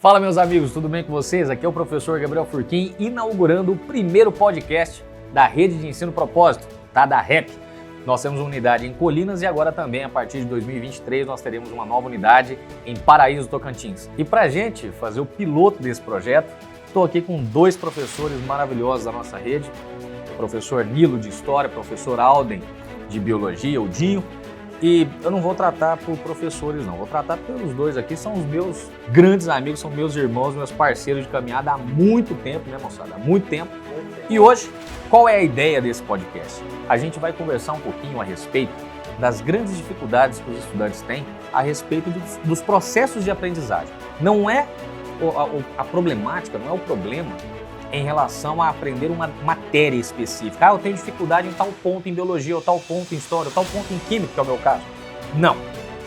Fala, meus amigos, tudo bem com vocês? Aqui é o professor Gabriel Furquim, inaugurando o primeiro podcast da Rede de Ensino Propósito, da REP. Nós temos uma unidade em Colinas e agora também, a partir de 2023, nós teremos uma nova unidade em Paraíso, Tocantins. E para a gente fazer o piloto desse projeto, estou aqui com dois professores maravilhosos da nossa rede, o professor Nilo de História, o professor Alden de Biologia, o Dinho. E eu não vou tratar por professores não, vou tratar pelos dois aqui, são os meus grandes amigos, são meus irmãos, meus parceiros de caminhada há muito tempo, né, moçada? Há muito tempo. E hoje, qual é a ideia desse podcast? A gente vai conversar um pouquinho a respeito das grandes dificuldades que os estudantes têm a respeito dos processos de aprendizagem. Não é a problemática, não é o problema em relação a aprender uma matéria específica. Eu tenho dificuldade em tal ponto em biologia, ou tal ponto em história, ou tal ponto em química, que é o meu caso. Não.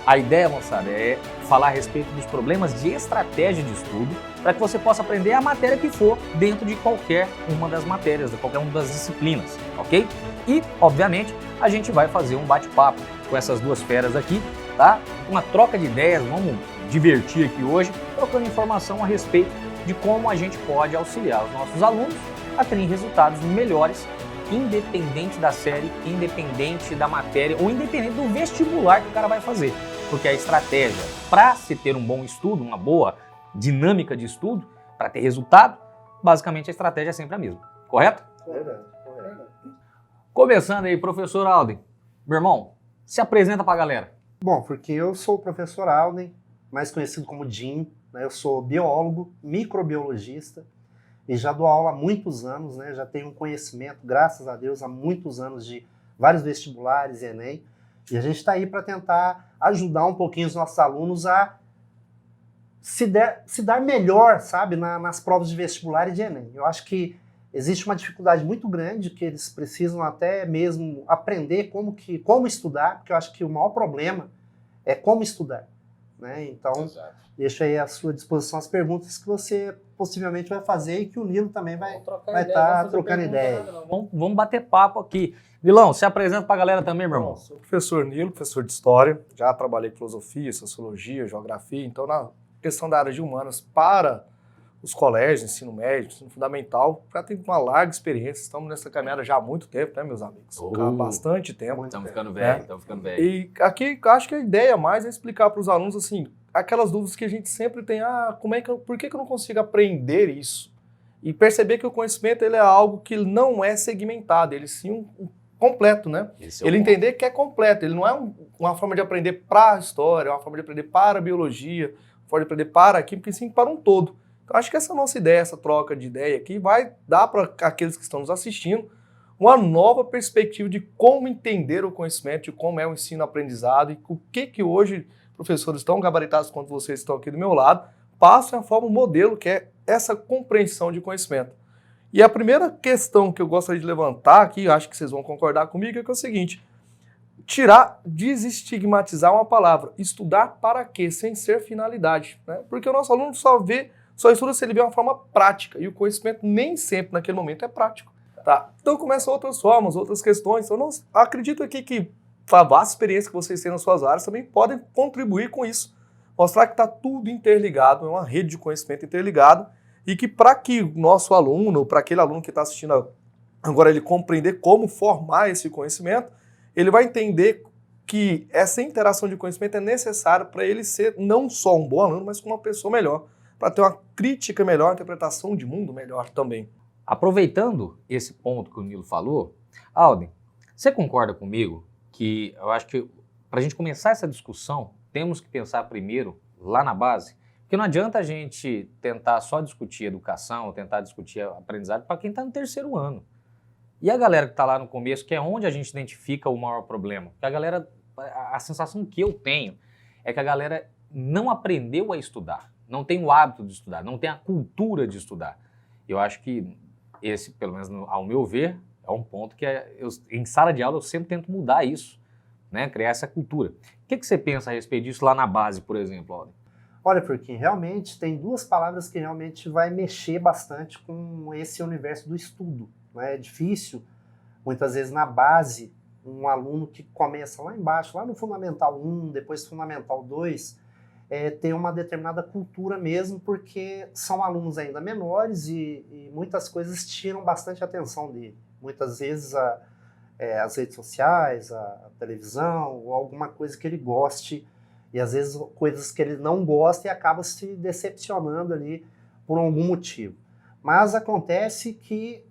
A ideia, moçada, é falar a respeito dos problemas de estratégia de estudo para que você possa aprender a matéria que for dentro de qualquer uma das matérias, de qualquer uma das disciplinas, ok? E, obviamente, a gente vai fazer um bate-papo com essas duas feras aqui, tá? Uma troca de ideias, vamos divertir aqui hoje, trocando informação a respeito de como a gente pode auxiliar os nossos alunos a terem resultados melhores, independente da série, independente da matéria ou independente do vestibular que o cara vai fazer. Porque a estratégia para se ter um bom estudo, uma boa dinâmica de estudo, para ter resultado, basicamente a estratégia é sempre a mesma. Correto? Correto. Começando aí, professor Alden. Meu irmão, se apresenta para a galera. Bom, porque eu sou o professor Alden, mais conhecido como Dinho. Eu sou biólogo, microbiologista e já dou aula há muitos anos, né? Já tenho um conhecimento, graças a Deus, há muitos anos de vários vestibulares e Enem. E a gente está aí para tentar ajudar um pouquinho os nossos alunos a se dar melhor, sabe, nas provas de vestibular e de Enem. Eu acho que existe uma dificuldade muito grande que eles precisam até mesmo aprender como estudar, porque eu acho que o maior problema é como estudar, né? Então, Exato. Deixo aí à sua disposição as perguntas que você possivelmente vai fazer e que o Nilo também vai estar trocando ideia. Vamos bater papo aqui. Nilão, se apresenta pra galera também, meu irmão. Bom, sou o professor Nilo, professor de História. Já trabalhei com filosofia, sociologia, geografia. Então, na questão da área de humanas para os colégios, ensino médio, ensino fundamental, já tenho uma larga experiência. Estamos nessa caminhada já há muito tempo, né, meus amigos? Há bastante tempo. Estamos ficando velho, estamos ficando velho. E aqui, acho que a ideia mais é explicar para os alunos, assim, aquelas dúvidas que a gente sempre tem, por que eu não consigo aprender isso? E perceber que o conhecimento ele é algo que não é segmentado, ele sim um completo, né? Ele entender que é completo, ele não é uma forma de aprender para a história, é uma forma de aprender para a biologia, uma forma de aprender para a química, e sim para um todo. Então acho que essa nossa ideia, essa troca de ideia aqui vai dar para aqueles que estão nos assistindo uma nova perspectiva de como entender o conhecimento, de como é o ensino-aprendizado e o que hoje professores tão gabaritados quanto vocês estão aqui do meu lado, passam a forma, um modelo que é essa compreensão de conhecimento. E a primeira questão que eu gostaria de levantar aqui, acho que vocês vão concordar comigo, é que é o seguinte: desestigmatizar uma palavra. Estudar para quê? Sem ser finalidade. Né? Porque o nosso aluno só estuda se ele vê uma forma prática, e o conhecimento nem sempre naquele momento é prático. Tá? Então começam outras formas, outras questões. Eu não acredito aqui que a vasta experiência que vocês têm nas suas áreas também podem contribuir com isso. Mostrar que está tudo interligado, é uma rede de conhecimento interligado, e que para que o nosso aluno, para aquele aluno que está assistindo agora, ele compreender como formar esse conhecimento, ele vai entender que essa interação de conhecimento é necessária para ele ser não só um bom aluno, mas uma pessoa melhor, para ter uma crítica melhor, uma interpretação de mundo melhor também. Aproveitando esse ponto que o Nilo falou, Alden, você concorda comigo que eu acho que para a gente começar essa discussão, temos que pensar primeiro lá na base? Porque não adianta a gente tentar só discutir educação, ou tentar discutir aprendizagem para quem está no terceiro ano. E a galera que está lá no começo, que é onde a gente identifica o maior problema. Porque a sensação que eu tenho é que a galera não aprendeu a estudar, não tem o hábito de estudar, não tem a cultura de estudar. Eu acho que esse, pelo menos ao meu ver, é um ponto que em sala de aula eu sempre tento mudar isso, né? Criar essa cultura. O que você pensa a respeito disso lá na base, por exemplo, Alden? Olha, porque realmente tem duas palavras que realmente vai mexer bastante com esse universo do estudo. Né? É difícil, muitas vezes na base, um aluno que começa lá embaixo, lá no Fundamental 1, depois Fundamental 2, ter uma determinada cultura mesmo, porque são alunos ainda menores e muitas coisas tiram bastante atenção dele. Muitas vezes as redes sociais, a televisão, ou alguma coisa que ele goste, e às vezes coisas que ele não gosta e acaba se decepcionando ali por algum motivo. Mas acontece que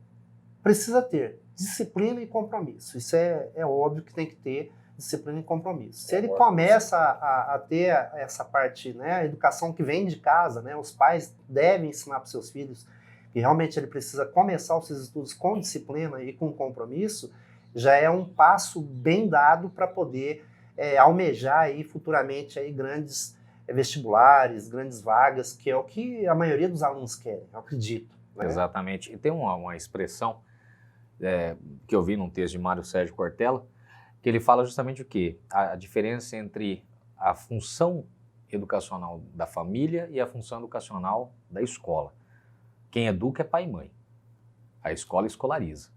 precisa ter disciplina e compromisso. Isso é óbvio que tem que ter disciplina e compromisso. Se ele começa a ter essa parte, né, a educação que vem de casa, né, os pais devem ensinar para os seus filhos que realmente ele precisa começar os seus estudos com disciplina e com compromisso, já é um passo bem dado para poder almejar aí futuramente aí grandes vestibulares, grandes vagas, que é o que a maioria dos alunos querem, eu acredito. Né? Exatamente. E tem uma expressão que eu vi num texto de Mário Sérgio Cortella, que ele fala justamente o quê? A diferença entre a função educacional da família e a função educacional da escola. Quem educa é pai e mãe. A escola escolariza,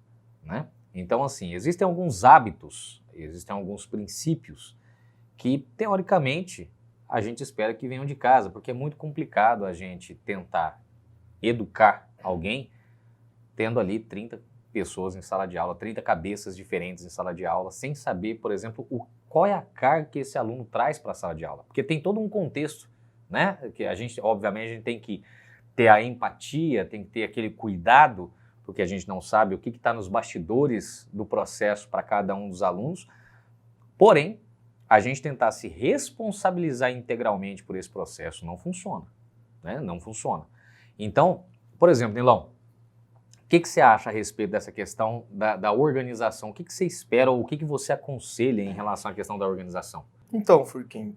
né? Então, assim, existem alguns hábitos, existem alguns princípios que, teoricamente, a gente espera que venham de casa, porque é muito complicado a gente tentar educar alguém tendo ali 30 pessoas em sala de aula, 30 cabeças diferentes em sala de aula, sem saber, por exemplo, qual é a carga que esse aluno traz para a sala de aula. Porque tem todo um contexto, né? Que a gente, obviamente, a gente tem que ter a empatia, tem que ter aquele cuidado, porque a gente não sabe o que está nos bastidores do processo para cada um dos alunos. Porém, a gente tentar se responsabilizar integralmente por esse processo não funciona, né? Não funciona. Então, por exemplo, Nilão, o que você acha a respeito dessa questão da organização? O que você espera ou o que você aconselha em relação à questão da organização? Então, Furquim,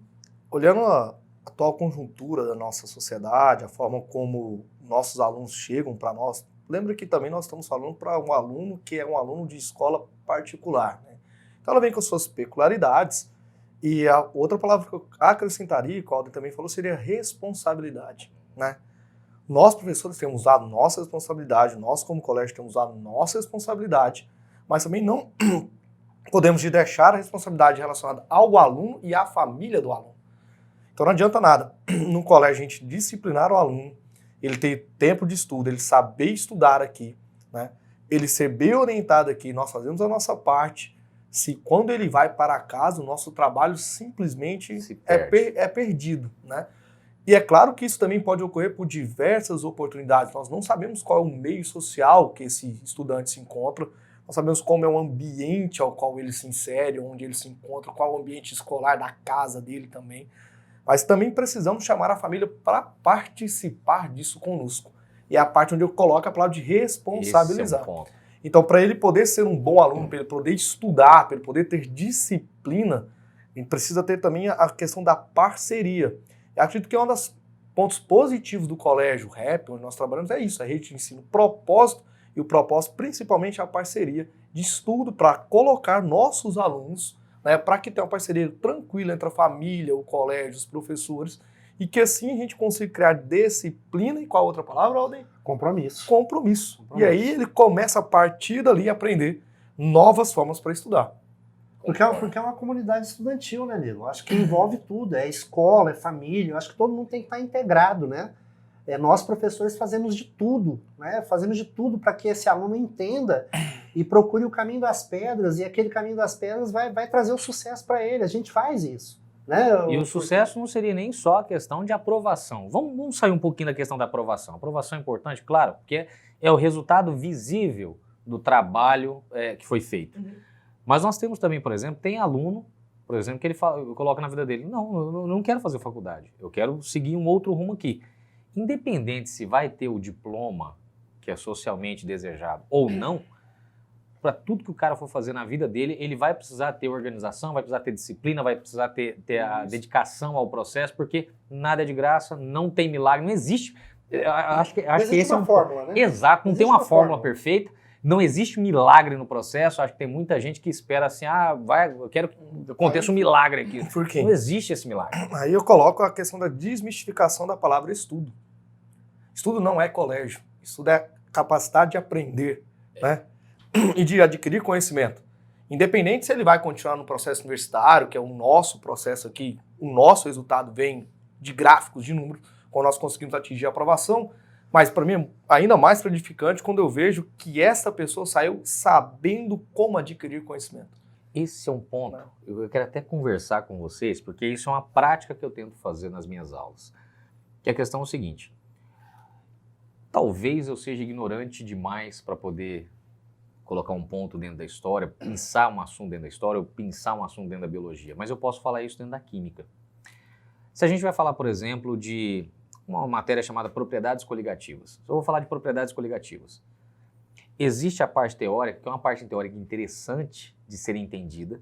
olhando a atual conjuntura da nossa sociedade, a forma como nossos alunos chegam para nós, lembra que também nós estamos falando para um aluno que é um aluno de escola particular, né? Então ela vem com suas peculiaridades e a outra palavra que eu acrescentaria, que o Alden também falou, seria responsabilidade, né? Nós, professores, temos a nossa responsabilidade, nós, como colégio, temos a nossa responsabilidade, mas também não podemos deixar a responsabilidade relacionada ao aluno e à família do aluno. Então não adianta nada no colégio a gente disciplinar o aluno, ele ter tempo de estudo, ele saber estudar aqui, né? Ele ser bem orientado aqui, nós fazemos a nossa parte. Se quando ele vai para casa, o nosso trabalho simplesmente é perdido, né? E é claro que isso também pode ocorrer por diversas oportunidades. Nós não sabemos qual é o meio social que esse estudante se encontra, nós sabemos como é o ambiente ao qual ele se insere, onde ele se encontra, qual é o ambiente escolar da casa dele também. Mas também precisamos chamar a família para participar disso conosco. E é a parte onde eu coloco a palavra de responsabilizar. Esse é um ponto. Então, para ele poder ser um bom aluno, para ele poder estudar, para ele poder ter disciplina, ele precisa ter também a questão da parceria. Eu acredito que um dos pontos positivos do colégio REP, onde nós trabalhamos, é isso, a rede de ensino propósito, e o propósito principalmente é a parceria de estudo para colocar nossos alunos, né, para que tenha uma parceria tranquila entre a família, o colégio, os professores, e que assim a gente consiga criar disciplina, e qual a outra palavra, Alden? Compromisso. E aí ele começa a partir dali a aprender novas formas para estudar. Porque é uma comunidade estudantil, né, Lilo? Acho que envolve tudo, é escola, é família, eu acho que todo mundo tem que estar integrado, né? Nós, professores, fazemos de tudo, né? Fazemos de tudo para que esse aluno entenda e procure o caminho das pedras, e aquele caminho das pedras vai trazer o sucesso para ele, a gente faz isso. Né? E o sucesso não seria nem só a questão de aprovação. Vamos sair um pouquinho da questão da aprovação. A aprovação é importante, claro, porque é o resultado visível do trabalho que foi feito. Uhum. Mas nós temos também, por exemplo, tem aluno, por exemplo, que ele coloca na vida dele, não, eu não quero fazer faculdade, eu quero seguir um outro rumo aqui. Independente se vai ter o diploma que é socialmente desejado ou não, para tudo que o cara for fazer na vida dele, ele vai precisar ter organização, vai precisar ter disciplina, vai precisar ter a dedicação ao processo, porque nada é de graça, não tem milagre, não existe. Acho que esse é uma fórmula, né? Exato, não tem uma fórmula perfeita, não existe milagre no processo. Acho que tem muita gente que espera assim, eu quero que aconteça um milagre aqui. Por quê? Não existe esse milagre. Aí eu coloco a questão da desmistificação da palavra estudo. Estudo não é colégio, estudo é capacidade de aprender, né? E de adquirir conhecimento. Independente se ele vai continuar no processo universitário, que é o nosso processo aqui, o nosso resultado vem de gráficos, de números, quando nós conseguimos atingir a aprovação. Mas para mim é ainda mais gratificante quando eu vejo que essa pessoa saiu sabendo como adquirir conhecimento. Esse é um ponto, eu quero até conversar com vocês, porque isso é uma prática que eu tento fazer nas minhas aulas. Que a questão é o seguinte, talvez eu seja ignorante demais para poder colocar um ponto dentro da história, pensar um assunto dentro da história, ou pensar um assunto dentro da biologia, mas eu posso falar isso dentro da química. Se a gente vai falar, por exemplo, de uma matéria chamada propriedades coligativas, eu vou falar de propriedades coligativas. Existe a parte teórica, que é uma parte teórica interessante de ser entendida,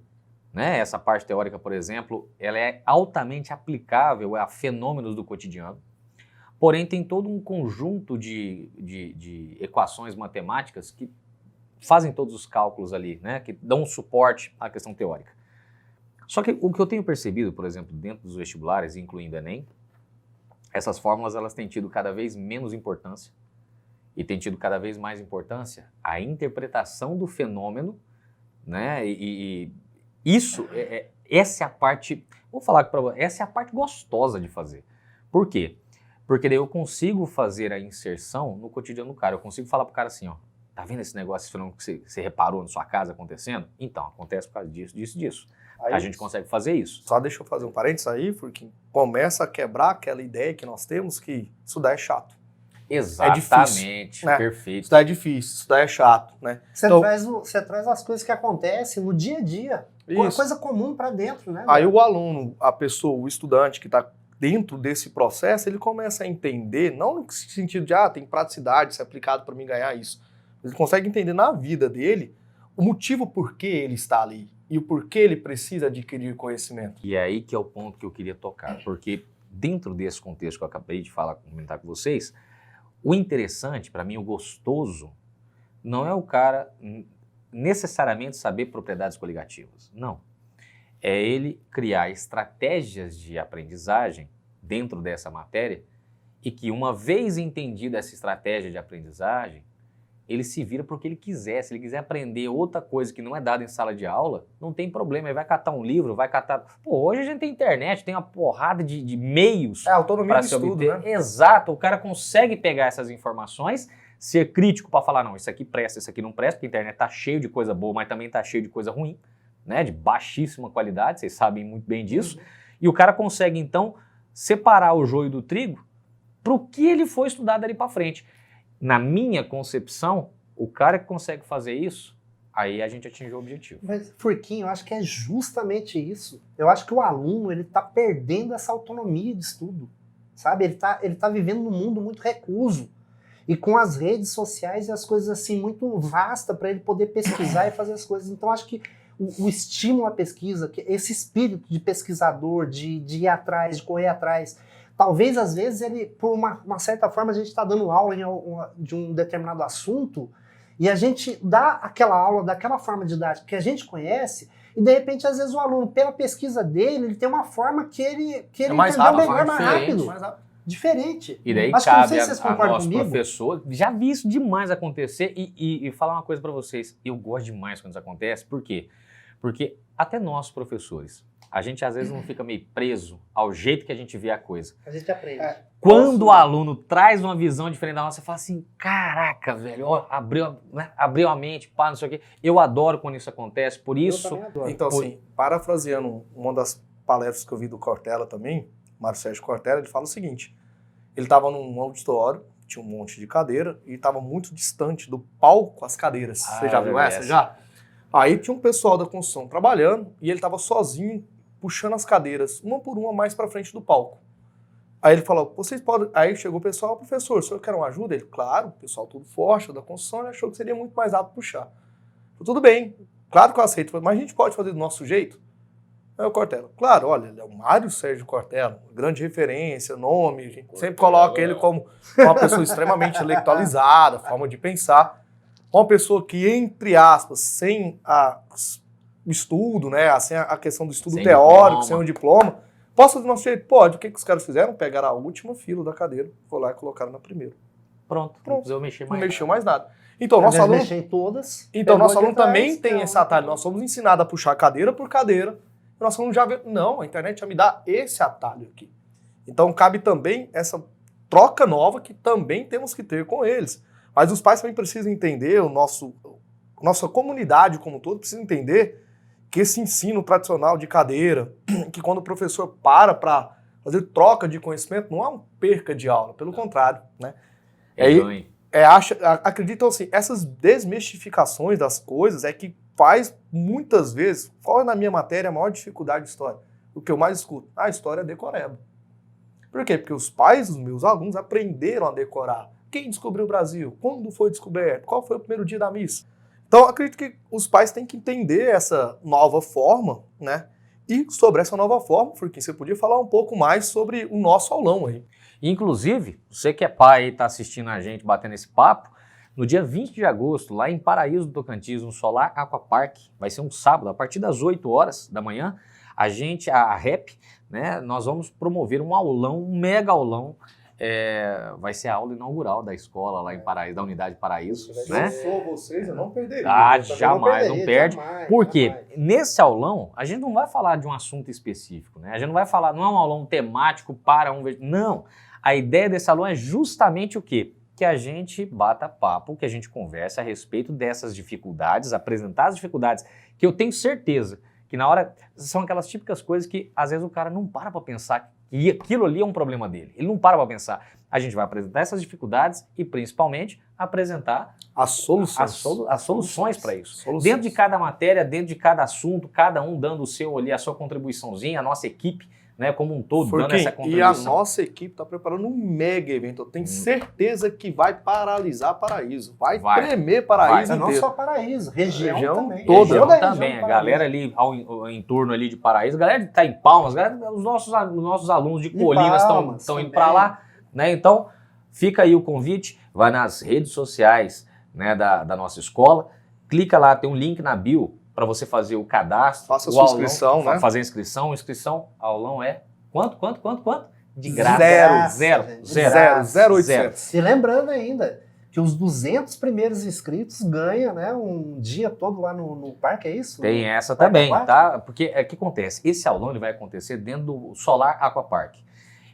né? Essa parte teórica, por exemplo, ela é altamente aplicável a fenômenos do cotidiano, porém tem todo um conjunto de equações matemáticas que fazem todos os cálculos ali, né? Que dão suporte à questão teórica. Só que o que eu tenho percebido, por exemplo, dentro dos vestibulares, incluindo o Enem, essas fórmulas elas têm tido cada vez menos importância e tem tido cada vez mais importância a interpretação do fenômeno, né? E isso, essa é a parte, vou falar para você, essa é a parte gostosa de fazer. Por quê? Porque daí eu consigo fazer a inserção no cotidiano do cara. Eu consigo falar pro cara assim, ó, tá vendo esse negócio, esse fenômeno que você reparou na sua casa acontecendo? Então, acontece por causa disso, disso, disso. Aí, a gente consegue fazer isso. Só deixa eu fazer um parênteses aí, porque começa a quebrar aquela ideia que nós temos que estudar é chato. Exatamente, é difícil, né? Perfeito. Estudar é difícil, estudar é chato, né? Você traz as coisas que acontecem no dia a dia. Uma coisa comum para dentro, né? Aí o aluno, a pessoa, o estudante que está dentro desse processo, ele começa a entender, não no sentido de, tem praticidade, ser aplicado para mim ganhar isso. Ele consegue entender na vida dele o motivo por que ele está ali e o porquê ele precisa adquirir conhecimento. E é aí que é o ponto que eu queria tocar, porque dentro desse contexto que eu acabei de comentar com vocês, o interessante, para mim, o gostoso, não é o cara necessariamente saber propriedades coligativas, não. É ele criar estratégias de aprendizagem dentro dessa matéria e que, uma vez entendida essa estratégia de aprendizagem, ele se vira porque ele quiser. Se ele quiser aprender outra coisa que não é dada em sala de aula, não tem problema. Ele vai catar um livro, vai catar... Pô, hoje a gente tem internet, tem uma porrada de meios autonomia para de se estudo, obter. né? Exato, o cara consegue pegar essas informações, ser crítico para falar, não, isso aqui presta, isso aqui não presta, porque a internet tá cheio de coisa boa, mas também tá cheio de coisa ruim, né? De baixíssima qualidade, vocês sabem muito bem disso. E o cara consegue, então, separar o joio do trigo para o que ele foi estudado ali para frente. Na minha concepção, o cara que consegue fazer isso, aí a gente atingiu o objetivo. Mas, Furquinho, eu acho que é justamente isso. Eu acho que o aluno, ele tá perdendo essa autonomia de estudo, sabe? Ele tá vivendo num mundo muito recluso e com as redes sociais e as coisas assim muito vastas para ele poder pesquisar e fazer as coisas. Então, acho que o estímulo à pesquisa, esse espírito de pesquisador, de ir atrás, de correr atrás, talvez, às vezes, ele, por uma certa forma, a gente está dando aula de um determinado assunto e a gente dá aquela aula daquela forma didática que a gente conhece e, de repente, às vezes, o aluno, pela pesquisa dele, ele tem uma forma que ele mais entendeu rápido, melhor, mais rápido. Diferente. E daí acho cabe que não sei se vocês a concordam nosso comigo. professor, já vi isso demais acontecer e falar uma coisa para vocês, eu gosto demais quando isso acontece, por quê? Porque até nós, professores, a gente às vezes não fica meio preso ao jeito que a gente vê a coisa. A gente aprende. Quando o aluno traz uma visão diferente da nossa, você fala assim, caraca, velho, ó, abriu a mente, pá, não sei o quê. Eu adoro quando isso acontece, por isso... Eu também adoro. Então, assim, parafraseando uma das palestras que eu vi do Cortella também, Mário Sérgio Cortella, ele fala o seguinte, ele estava num auditório, tinha um monte de cadeira, e estava muito distante do palco as cadeiras. Você já viu essa? Já? Aí tinha um pessoal da construção trabalhando, e ele estava sozinho, puxando as cadeiras, uma por uma, mais para frente do palco. Aí ele falou, vocês podem... Aí chegou o pessoal, professor, o senhor quer uma ajuda? Ele, claro, o pessoal tudo forte da construção, ele achou que seria muito mais rápido puxar. Falei, tudo bem, claro que eu aceito, mas a gente pode fazer do nosso jeito? Aí o Cortella, claro, olha, ele é o Mário Sérgio Cortella, grande referência, nome, a gente sempre coloca ele como uma pessoa extremamente intelectualizada, forma de pensar, uma pessoa que, entre aspas, sem o estudo, né, sem a questão do estudo teórico, sem o diploma, posso fazer do nosso jeito? Pode. O que os caras fizeram? Pegaram a última fila da cadeira, foram lá e colocaram na primeira. Pronto. Não precisou mexer mais. Não mexeu mais nada. Então, nosso aluno, em todas, nosso aluno também tem esse atalho. Nós somos ensinados a puxar cadeira por cadeira. E nosso aluno já vê, não, a internet já me dá esse atalho aqui. Então cabe também essa troca nova que também temos que ter com eles. Mas os pais também precisam entender, nossa comunidade como um todo precisa entender que esse ensino tradicional de cadeira, que quando o professor para fazer troca de conhecimento, não é uma perca de aula, pelo contrário, né? Acreditam assim, essas desmistificações das coisas é que faz muitas vezes, qual é na minha matéria a maior dificuldade de história? O que eu mais escuto? A história é decoreba. Por quê? Porque os pais dos meus alunos aprenderam a decorar. Quem descobriu o Brasil? Quando foi descoberto? Qual foi o primeiro dia da missa? Então, acredito que os pais têm que entender essa nova forma, né? E sobre essa nova forma, Furquim, você podia falar um pouco mais sobre o nosso aulão aí. Inclusive, você que é pai e está assistindo a gente, batendo esse papo, no dia 20 de agosto, lá em Paraíso do Tocantins, no Solar Aquapark, vai ser um sábado, a partir das 8 horas da manhã, a REP, né, nós vamos promover um aulão, um mega aulão. Vai ser a aula inaugural da escola lá em Paraíso, da Unidade Paraíso. Se né? eu sou vocês, eu não perderia. Jamais, não perde. Porque nesse aulão, a gente não vai falar de um assunto específico, né? A gente não vai falar, não é um aulão temático para um... Não, a ideia desse aulão é justamente o quê? Que a gente bata papo, que a gente converse a respeito dessas dificuldades, apresentar as dificuldades, que eu tenho certeza que na hora, são aquelas típicas coisas que às vezes o cara não para pensar que aquilo ali é um problema dele. Ele não para pensar. A gente vai apresentar essas dificuldades e principalmente apresentar as soluções para isso. Dentro de cada matéria, dentro de cada assunto, cada um dando a sua contribuiçãozinha, a nossa equipe, né, como um todo, dando essa contribuição. E a nossa equipe está preparando um mega evento. Eu tenho certeza que vai paralisar Paraíso. Vai tremer Paraíso inteiro. Não só Paraíso, região também. Toda região também. A galera ali em torno ali de Paraíso, a galera que está em Palmas, os nossos alunos de Colinas estão indo para lá. Né? Então, fica aí o convite. Vai nas redes sociais, né, da nossa escola. Clica lá, tem um link na bio para você fazer o cadastro. Faça a sua inscrição, né? Fazer a inscrição. Aulão é quanto? De graça. Zero. 0800. E lembrando ainda que os 200 primeiros inscritos ganham, né, um dia todo lá no parque, é isso? Tem essa também, tá? Porque o que acontece? Esse aulão ele vai acontecer dentro do Solar Aquapark.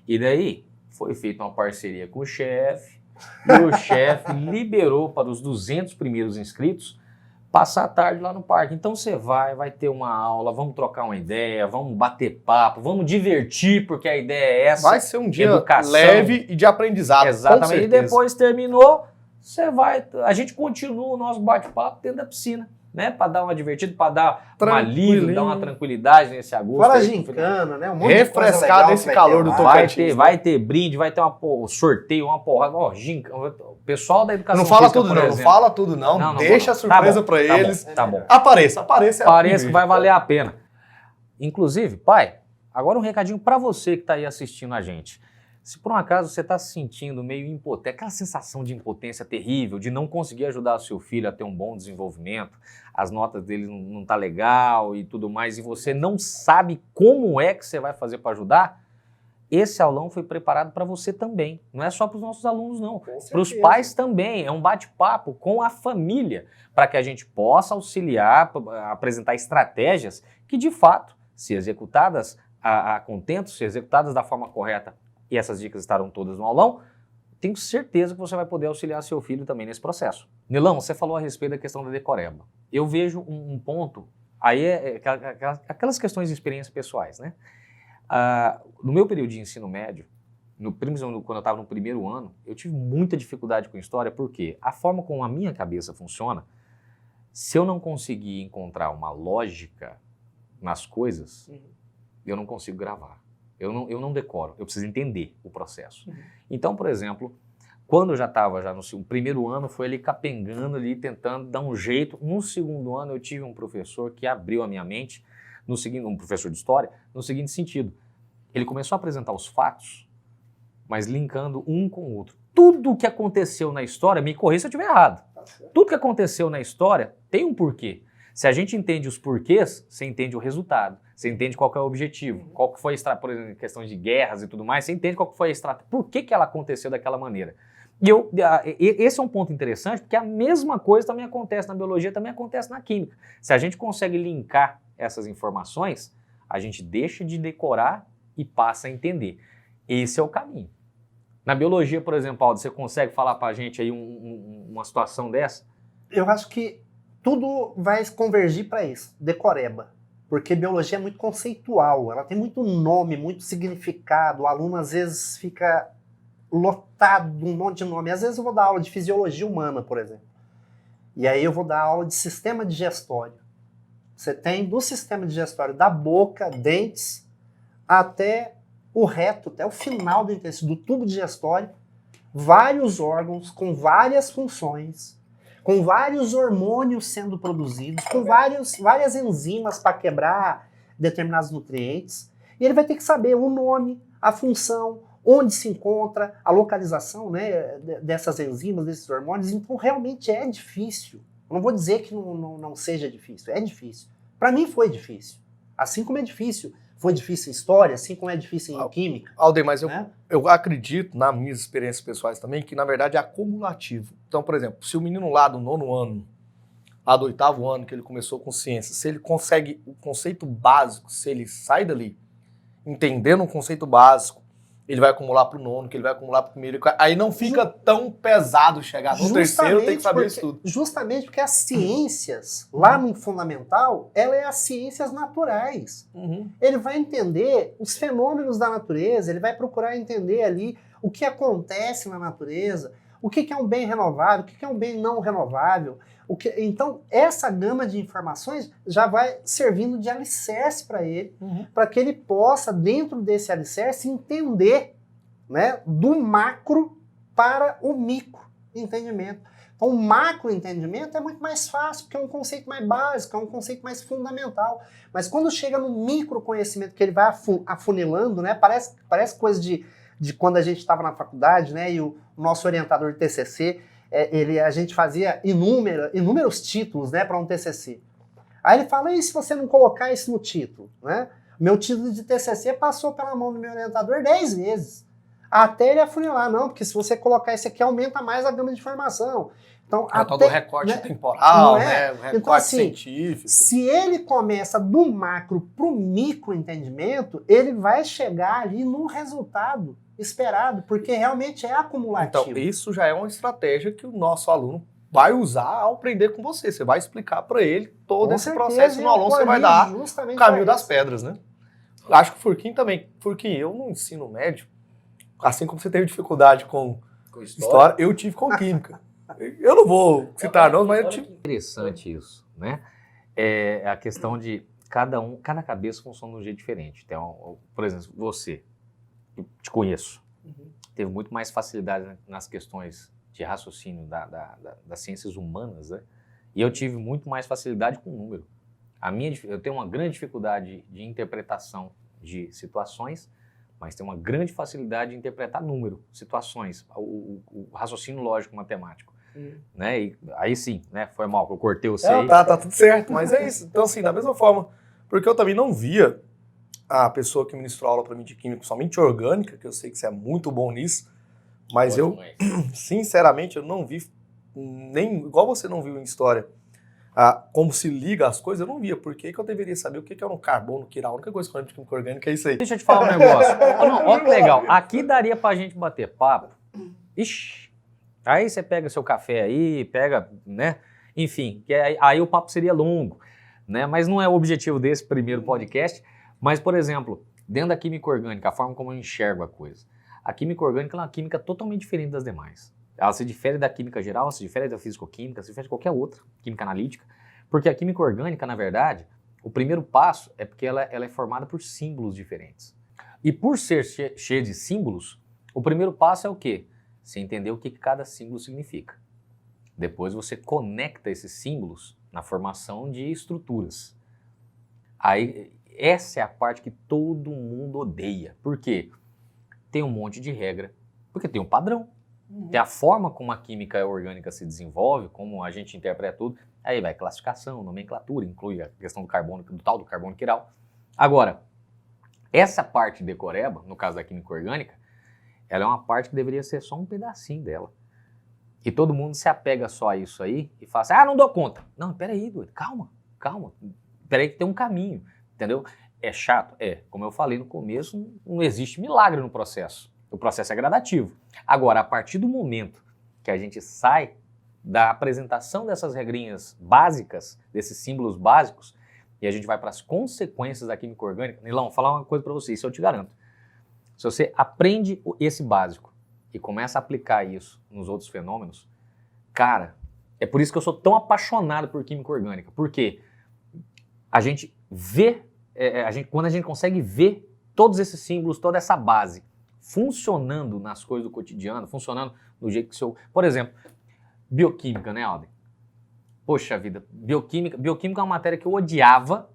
E daí foi feita uma parceria com o chefe, e o chefe liberou para os 200 primeiros inscritos passar a tarde lá no parque. Então você vai ter uma aula, vamos trocar uma ideia, vamos bater papo, vamos divertir, porque a ideia é essa. Vai ser um dia leve e de aprendizado. Exatamente. E depois terminou, a gente continua o nosso bate-papo dentro da piscina, né? Para dar uma divertida, para dar um alívio, dar uma tranquilidade nesse agosto. Fora gincana, né? Um monte refrescar desse calor do Tocantins. Vai ter brinde, vai ter um sorteio, uma porrada. Ó, o pessoal da educação física, não fala tudo não. Deixa a surpresa para eles. Tá bom. Apareça que vai valer a pena. Inclusive, pai, agora um recadinho para você que está aí assistindo a gente. Se por um acaso você está se sentindo meio impotente, aquela sensação de impotência terrível, de não conseguir ajudar o seu filho a ter um bom desenvolvimento, as notas dele não tá legal e tudo mais, e você não sabe como é que você vai fazer para ajudar, esse aulão foi preparado para você também. Não é só para os nossos alunos, não. Para os pais também. É um bate-papo com a família, para que a gente possa auxiliar, apresentar estratégias que, de fato, se executadas a contento, se executadas da forma correta, e essas dicas estarão todas no aulão, tenho certeza que você vai poder auxiliar seu filho também nesse processo. Nilão, você falou a respeito da questão da decoreba. Eu vejo um ponto, aí aquelas questões de experiências pessoais, né? No meu período de ensino médio, quando eu estava no primeiro ano, eu tive muita dificuldade com história, porque a forma como a minha cabeça funciona, se eu não conseguir encontrar uma lógica nas coisas, eu não consigo gravar. Eu não decoro, eu preciso entender o processo. Então, por exemplo, quando eu já estava no primeiro ano, foi ali capengando, ali, tentando dar um jeito. No segundo ano, eu tive um professor que abriu a minha mente, um professor de história, no seguinte sentido. Ele começou a apresentar os fatos, mas linkando um com o outro. Tudo o que aconteceu na história, me corrija se eu estiver errado, tudo que aconteceu na história tem um porquê. Se a gente entende os porquês, você entende o resultado. Você entende qual que é o objetivo, qual que foi a por exemplo, questões de guerras e tudo mais, você entende qual que foi a estratégia, por que ela aconteceu daquela maneira. E esse é um ponto interessante, porque a mesma coisa também acontece na biologia, também acontece na química. Se a gente consegue linkar essas informações, a gente deixa de decorar e passa a entender. Esse é o caminho. Na biologia, por exemplo, Aldo, você consegue falar pra gente aí uma situação dessa? Eu acho que tudo vai convergir para isso, decoreba. Porque biologia é muito conceitual, ela tem muito nome, muito significado. O aluno às vezes fica lotado de um monte de nome. Às vezes eu vou dar aula de fisiologia humana, por exemplo. E aí eu vou dar aula de sistema digestório. Você tem do sistema digestório da boca, dentes, até o reto, até o final do intestino, do tubo digestório, vários órgãos com várias funções, com vários hormônios sendo produzidos, com várias enzimas para quebrar determinados nutrientes. E ele vai ter que saber o nome, a função, onde se encontra, a localização, né, dessas enzimas, desses hormônios. Então, realmente é difícil. Eu não vou dizer que não seja difícil, é difícil. Para mim foi difícil. Assim como é difícil. Foi difícil em história, assim como é difícil em química. Alden, mas né? eu acredito, nas minhas experiências pessoais também, que na verdade é acumulativo. Então, por exemplo, se o menino lá do 9º ano, lá do 8º ano, que ele começou com ciência, se ele consegue o conceito básico, se ele sai dali entendendo o conceito básico, ele vai acumular para o 9º, que ele vai acumular para o 1º, aí não fica tão pesado chegar no 3º, tem que saber isso tudo. Justamente porque as ciências, lá no fundamental, ela é as ciências naturais. Uhum. Ele vai entender os fenômenos da natureza, ele vai procurar entender ali o que acontece na natureza, o que é um bem renovável, o que é um bem não renovável. Então, essa gama de informações já vai servindo de alicerce para ele, para que ele possa, dentro desse alicerce, entender, né, do macro para o micro entendimento. Então, o macro entendimento é muito mais fácil, porque é um conceito mais básico, é um conceito mais fundamental. Mas quando chega no micro conhecimento, que ele vai afunilando, né, parece coisa de quando a gente estava na faculdade, né, e o nosso orientador de TCC, a gente fazia inúmeros títulos, né, para um TCC. Aí ele fala, e se você não colocar isso no título? Né? Meu título de TCC passou pela mão do meu orientador 10 vezes. Até ele afunilar, não, porque se você colocar isso aqui, aumenta mais a gama de informação. Então, o tal do recorte temporal, né? O recorte então, assim, científico. Se ele começa do macro para o micro entendimento, ele vai chegar ali no resultado esperado, porque realmente é acumulativo. Então, isso já é uma estratégia que o nosso aluno vai usar ao aprender com você. Você vai explicar para ele todo esse processo. No aluno você vai dar o caminho das pedras, né? Acho que o Furquim também. Furquim, eu no ensino médio, assim como você teve dificuldade com história, eu tive com química. Eu não vou citar nomes, mas eu tive... Interessante isso, né? É a questão de cada cabeça funciona de um jeito diferente. Então, por exemplo, você, eu te conheço, teve muito mais facilidade nas questões de raciocínio das ciências humanas, né? E eu tive muito mais facilidade com o número. Eu tenho uma grande dificuldade de interpretação de situações, mas tenho uma grande facilidade de interpretar número, situações, o raciocínio lógico matemático. Né? E aí sim, né? Foi mal que eu cortei você aí. Tá tudo certo, mas é isso. Então, assim, da mesma forma, porque eu também não via a pessoa que ministrou aula para mim de química somente orgânica, que eu sei que você é muito bom nisso, mas eu, sinceramente, eu não vi, nem igual você não viu em história, como se liga as coisas, eu não via. Por que eu deveria saber o que é um carbono, quiral? A única coisa que eu lembro de química orgânica é isso aí. Deixa eu te falar um negócio. Olha que legal. Aqui daria pra gente bater papo. Ixi. Aí você pega seu café aí, pega, né? Enfim, que aí o papo seria longo, né? Mas não é o objetivo desse primeiro podcast. Mas, por exemplo, dentro da química orgânica, a forma como eu enxergo a coisa. A química orgânica é uma química totalmente diferente das demais. Ela se difere da química geral, ela se difere da físico-química, se difere de qualquer outra química analítica. Porque a química orgânica, na verdade, o primeiro passo é porque ela é formada por símbolos diferentes. E por ser cheia de símbolos, o primeiro passo é o quê? Você entender o que cada símbolo significa. Depois você conecta esses símbolos na formação de estruturas. Aí, essa é a parte que todo mundo odeia. Por quê? Tem um monte de regra, porque tem um padrão. Tem a forma como a química orgânica se desenvolve, como a gente interpreta tudo. Aí vai classificação, nomenclatura, inclui a questão do carbono, do tal do carbono quiral. Agora, essa parte decoreba, no caso da química orgânica, ela é uma parte que deveria ser só um pedacinho dela. E todo mundo se apega só a isso aí e fala assim, não dou conta. Não, peraí, doido, calma. Peraí que tem um caminho, entendeu? É chato? É. Como eu falei no começo, não existe milagre no processo. O processo é gradativo. Agora, a partir do momento que a gente sai da apresentação dessas regrinhas básicas, desses símbolos básicos, e a gente vai para as consequências da química orgânica, Nilão, vou falar uma coisa para você, isso eu te garanto. Se você aprende esse básico e começa a aplicar isso nos outros fenômenos, cara, é por isso que eu sou tão apaixonado por química orgânica, porque a gente vê, quando a gente consegue ver todos esses símbolos, toda essa base funcionando nas coisas do cotidiano, funcionando do jeito que o seu... Por exemplo, bioquímica, né, Alden? Poxa vida, bioquímica é uma matéria que eu odiava,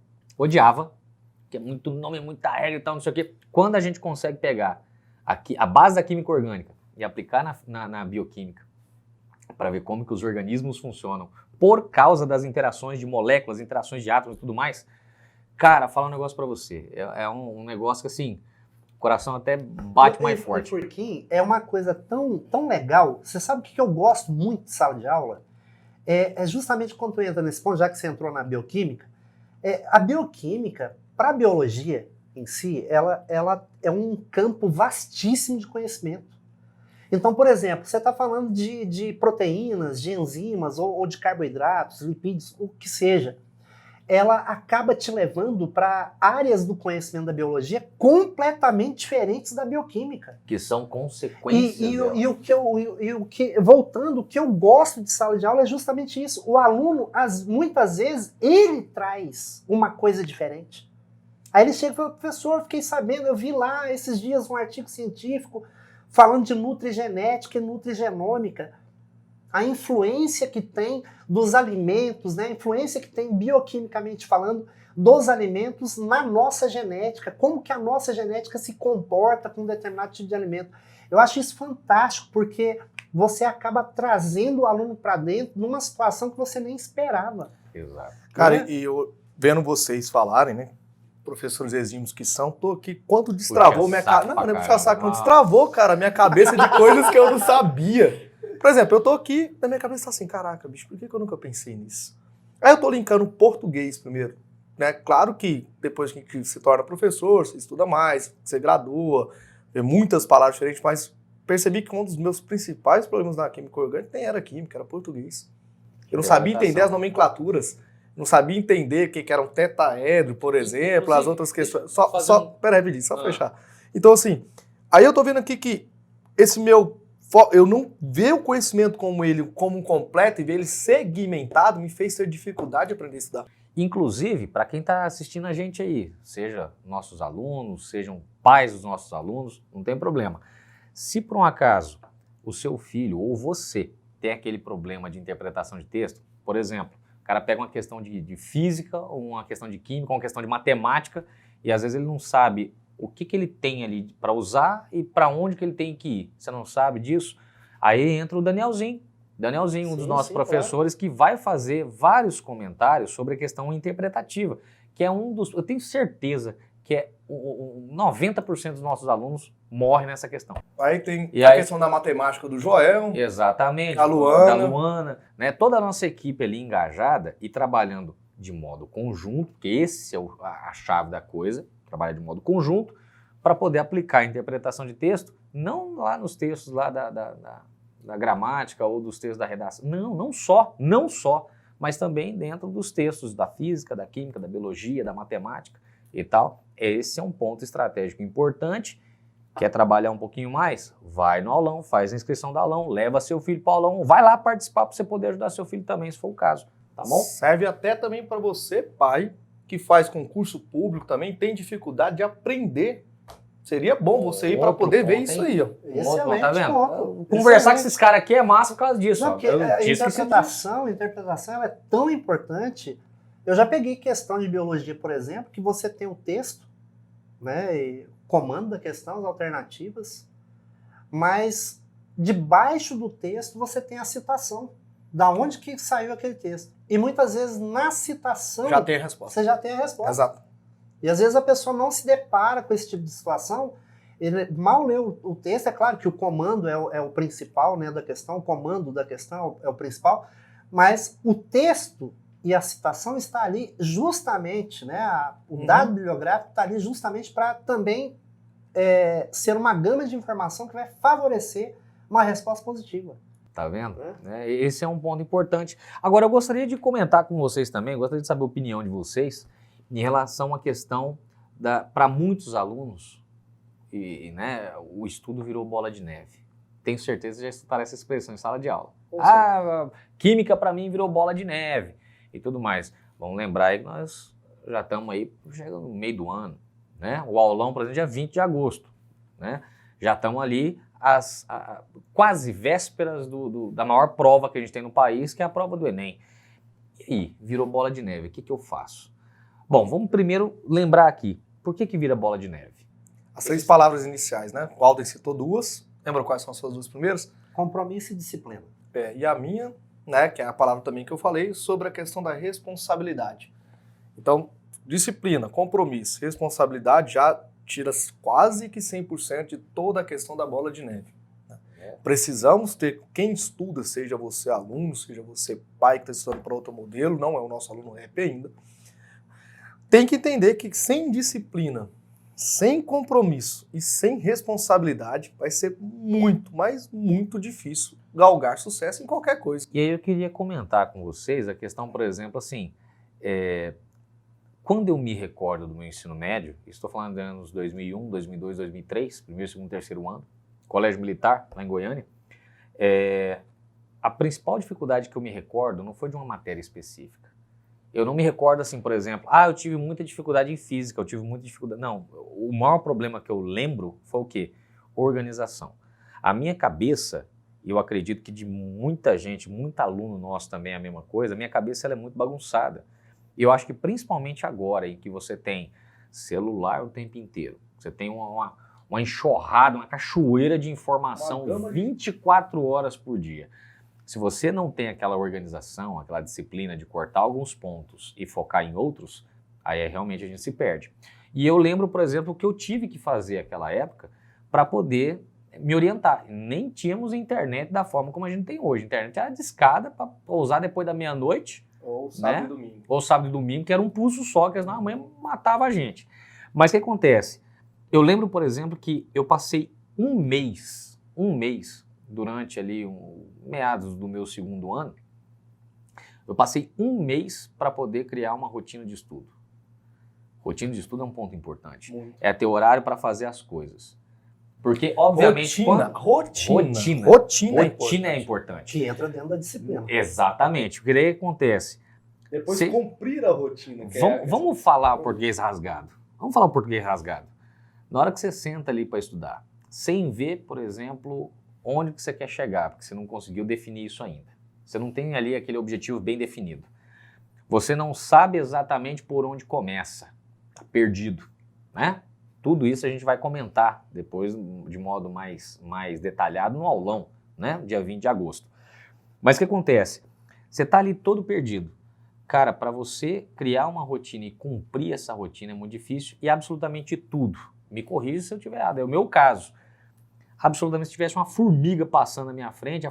que é muito nome, muita regra e tal, não sei o quê. Quando a gente consegue pegar aqui a base da química orgânica e aplicar na bioquímica para ver como que os organismos funcionam por causa das interações de moléculas, interações de átomos e tudo mais, cara, fala um negócio para você. É um negócio que, assim, o coração até bate mais forte. O Furquim é uma coisa tão legal. Você sabe o que eu gosto muito de sala de aula? É justamente quando tu entra nesse ponto, já que você entrou na bioquímica, a bioquímica, para a biologia em si, ela é um campo vastíssimo de conhecimento. Então, por exemplo, você está falando de proteínas, de enzimas ou de carboidratos, lipídios, o que seja. Ela acaba te levando para áreas do conhecimento da biologia completamente diferentes da bioquímica. Que são consequências. Voltando, o que eu gosto de sala de aula é justamente isso. O aluno, muitas vezes, ele traz uma coisa diferente. Aí ele chega e fala, professor, fiquei sabendo, eu vi lá esses dias um artigo científico falando de nutrigenética e nutrigenômica. A influência que tem dos alimentos, né? A influência que tem bioquimicamente falando dos alimentos na nossa genética, como que a nossa genética se comporta com um determinado tipo de alimento. Eu acho isso fantástico, porque você acaba trazendo o aluno para dentro numa situação que você nem esperava. Exato. Cara, e eu vendo vocês falarem, né? Professores exímios que são, tô aqui, quanto destravou minha cabeça. Não é puxar saco, não destravou, cara, minha cabeça de coisas que eu não sabia. Por exemplo, eu tô aqui, na minha cabeça tá assim, caraca, bicho, por que eu nunca pensei nisso? Aí eu tô linkando português primeiro, né? Claro que depois que se torna professor, você estuda mais, você gradua, vê muitas palavras diferentes, mas percebi que um dos meus principais problemas na química orgânica nem era química, era português. Eu não sabia entender as nomenclaturas, não sabia entender o que era um tetaedro, por exemplo, as outras questões. Peraí, só fechar. Então, assim, aí eu tô vendo aqui que esse meu... Eu não ver o conhecimento como um completo e ver ele segmentado me fez ter dificuldade de aprender a estudar. Inclusive, para quem está assistindo a gente aí, seja nossos alunos, sejam pais dos nossos alunos, não tem problema. Se por um acaso o seu filho ou você tem aquele problema de interpretação de texto, por exemplo, o cara pega uma questão de física, ou uma questão de química, ou uma questão de matemática, e às vezes ele não sabe o que ele tem ali para usar e para onde que ele tem que ir. Você não sabe disso? Aí entra o Danielzinho, um dos nossos professores, claro, que vai fazer vários comentários sobre a questão interpretativa, que é um dos... Eu tenho certeza que 90% dos nossos alunos morrem nessa questão. Aí tem a questão da matemática do Joel. Exatamente. Da Luana. Da Luana, né? Toda a nossa equipe ali engajada e trabalhando de modo conjunto, porque esse é a chave da coisa, trabalhar de modo conjunto, para poder aplicar a interpretação de texto, não lá nos textos lá da gramática ou dos textos da redação. Não só, mas também dentro dos textos da física, da química, da biologia, da matemática e tal. Esse é um ponto estratégico importante. Quer trabalhar um pouquinho mais? Vai no aulão, faz a inscrição do aulão, leva seu filho para o aulão, vai lá participar para você poder ajudar seu filho também, se for o caso. Tá bom? Serve até também para você, pai, que faz concurso público também, tem dificuldade de aprender. Seria bom você ir para poder ver isso aí, ó. Excelente, tá vendo? Conversar com esses caras aqui é massa por causa disso. Não, a interpretação ela é tão importante. Eu já peguei questão de biologia, por exemplo, que você tem um texto, né, e comando da questão, as alternativas, mas debaixo do texto você tem a citação. Da onde que saiu aquele texto. E muitas vezes na citação já tem a resposta. Você já tem a resposta. Exato. E às vezes a pessoa não se depara com esse tipo de situação, ele mal leu o texto, é claro que o comando é o principal, né, da questão, o comando da questão é o principal, mas o texto E a citação está ali justamente, né? O dado bibliográfico está ali justamente para também ser uma gama de informação que vai favorecer uma resposta positiva. Tá vendo? Esse é um ponto importante. Agora, eu gostaria de comentar com vocês também, gostaria de saber a opinião de vocês em relação à questão para muitos alunos, né, o estudo virou bola de neve. Tenho certeza que já escutaram essa expressão em sala de aula. Química para mim virou bola de neve e tudo mais. Vamos lembrar aí que nós já estamos aí chegando no meio do ano, né? O aulão, por exemplo, dia 20 de agosto, né? Já estamos ali quase vésperas da maior prova que a gente tem no país, que é a prova do Enem. E aí, virou bola de neve, o que eu faço? Bom, vamos primeiro lembrar aqui, por que vira bola de neve? As 3 palavras iniciais, né? O Alden citou 2, lembra quais são as suas 2 primeiras? Compromisso e disciplina. E a minha, né, que é a palavra também que eu falei, sobre a questão da responsabilidade. Então, disciplina, compromisso, responsabilidade já tira quase que 100% de toda a questão da bola de neve. Né? Precisamos ter, quem estuda, seja você aluno, seja você pai que está estudando para outro modelo, não é o nosso aluno REP ainda, tem que entender que sem disciplina, sem compromisso e sem responsabilidade, vai ser muito, mas muito difícil galgar sucesso em qualquer coisa. E aí eu queria comentar com vocês a questão, por exemplo, assim, quando eu me recordo do meu ensino médio, estou falando de anos 2001, 2002, 2003, primeiro, segundo, terceiro ano, colégio militar, lá em Goiânia, a principal dificuldade que eu me recordo não foi de uma matéria específica. Eu não me recordo assim, por exemplo, eu tive muita dificuldade em física, eu tive muita dificuldade... Não, o maior problema que eu lembro foi o quê? Organização. A minha cabeça, e eu acredito que de muita gente, muito aluno nosso também é a mesma coisa, a minha cabeça ela é muito bagunçada. E eu acho que principalmente agora, em que você tem celular o tempo inteiro, você tem uma enxurrada, uma cachoeira de informação 24 horas por dia. Se você não tem aquela organização, aquela disciplina de cortar alguns pontos e focar em outros, aí realmente a gente se perde. E eu lembro, por exemplo, que eu tive que fazer naquela época para poder me orientar. Nem tínhamos internet da forma como a gente tem hoje. A internet era discada para usar depois da meia-noite. Ou sábado e domingo. Ou sábado e domingo, que era um pulso só, que a mãe matava a gente. Mas o que acontece? Eu lembro, por exemplo, que eu passei um mês, durante ali meados do meu segundo ano, eu passei um mês para poder criar uma rotina de estudo. Rotina de estudo é um ponto importante. Muito. É ter horário para fazer as coisas. Porque, obviamente... Rotina é importante. Que entra dentro da disciplina. Exatamente. O que acontece? Depois cumprir a rotina. Vamos falar português rasgado. Vamos falar o português rasgado. Na hora que você senta ali para estudar, sem ver, por exemplo, onde que você quer chegar, porque você não conseguiu definir isso ainda. Você não tem ali aquele objetivo bem definido. Você não sabe exatamente por onde começa. Está perdido, né? Tudo isso a gente vai comentar depois de modo mais detalhado no aulão, né? Dia 20 de agosto. Mas o que acontece? Você está ali todo perdido. Cara, para você criar uma rotina e cumprir essa rotina é muito difícil e absolutamente tudo. Me corrija se eu estiver errado, é o meu caso. Absolutamente, se tivesse uma formiga passando na minha frente,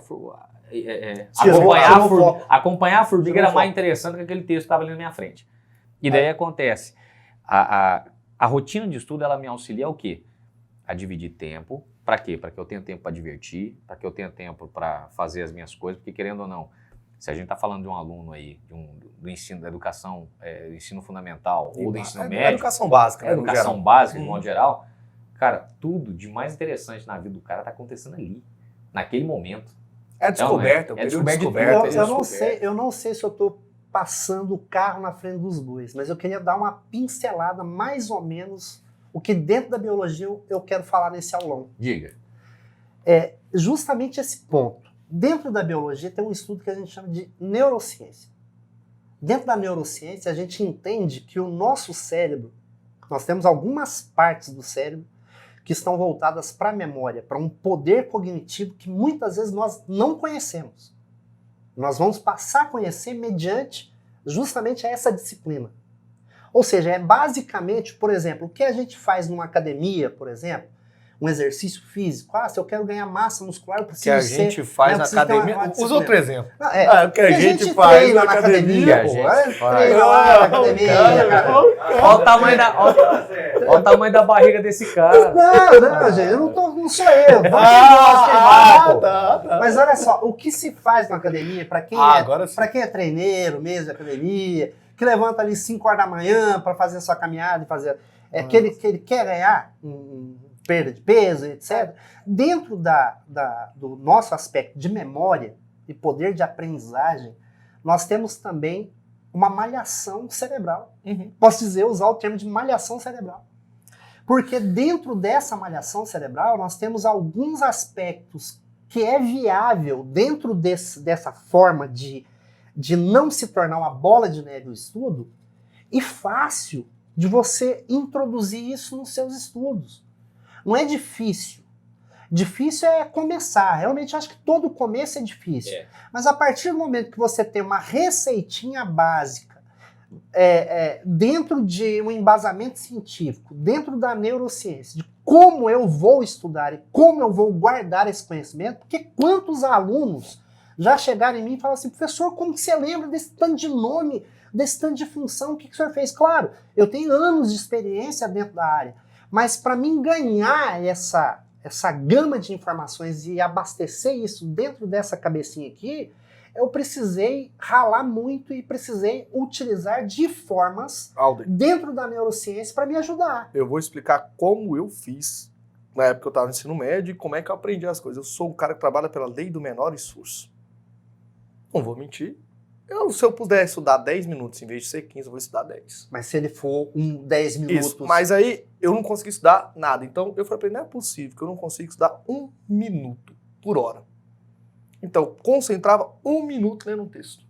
acompanhar a formiga era mais interessante que aquele texto que estava ali na minha frente. E daí acontece, a rotina de estudo ela me auxilia o quê? A dividir tempo. Para quê? Para que eu tenha tempo para divertir, para que eu tenha tempo para fazer as minhas coisas, porque querendo ou não, se a gente está falando de um aluno aí, do ensino da educação, do ensino fundamental ou do ensino médio... Educação básica, né? Educação básica, de modo geral, cara, tudo de mais interessante na vida do cara está acontecendo ali, naquele momento. É descoberta, então, Eu não sei se eu estou passando o carro na frente dos bois, mas eu queria dar uma pincelada mais ou menos o que dentro da biologia eu quero falar nesse aulão. Diga. É justamente esse ponto. Dentro da biologia tem um estudo que a gente chama de neurociência. Dentro da neurociência a gente entende que o nosso cérebro, nós temos algumas partes do cérebro que estão voltadas para a memória, para um poder cognitivo que muitas vezes nós não conhecemos. Nós vamos passar a conhecer mediante justamente essa disciplina. Ou seja, é basicamente, por exemplo, o que a gente faz numa academia, por exemplo, um exercício físico. Se eu quero ganhar massa muscular, eu preciso que a gente faz na academia. Usa outro exemplo. O que a gente faz na academia. Treina lá na academia, cara. Olha o tamanho da barriga desse cara. Não, gente, não sou eu. Mas olha só, o que se faz na academia, para quem é treineiro mesmo de academia, que levanta ali 5 horas da manhã para fazer a sua caminhada e fazer... que ele quer ganhar perda de peso, etc. Dentro do nosso aspecto de memória e poder de aprendizagem, nós temos também uma malhação cerebral. Posso usar o termo de malhação cerebral. Porque dentro dessa malhação cerebral, nós temos alguns aspectos que é viável dentro dessa forma de não se tornar uma bola de neve o estudo e fácil de você introduzir isso nos seus estudos. Não é difícil. Difícil é começar. Realmente, eu acho que todo começo é difícil. Mas a partir do momento que você tem uma receitinha básica dentro de um embasamento científico, dentro da neurociência, de como eu vou estudar e como eu vou guardar esse conhecimento, porque quantos alunos já chegaram em mim e falaram assim, professor, como que você lembra desse tanto de nome, desse tanto de função, o que o senhor fez? Claro, eu tenho anos de experiência dentro da área, mas para mim ganhar essa gama de informações e abastecer isso dentro dessa cabecinha aqui, eu precisei ralar muito e precisei utilizar de formas dentro da neurociência para me ajudar. Eu vou explicar como eu fiz na época que eu estava no ensino médio e como é que eu aprendi as coisas. Eu sou um cara que trabalha pela lei do menor esforço. Não vou mentir. Se eu puder estudar 10 minutos em vez de ser 15, eu vou estudar 10. Mas se ele for 10 minutos... Isso, mas aí eu não consegui estudar nada. Então eu falei, não é possível que eu não consiga estudar 1 minuto por hora. Então, concentrava 1 minuto lendo um texto.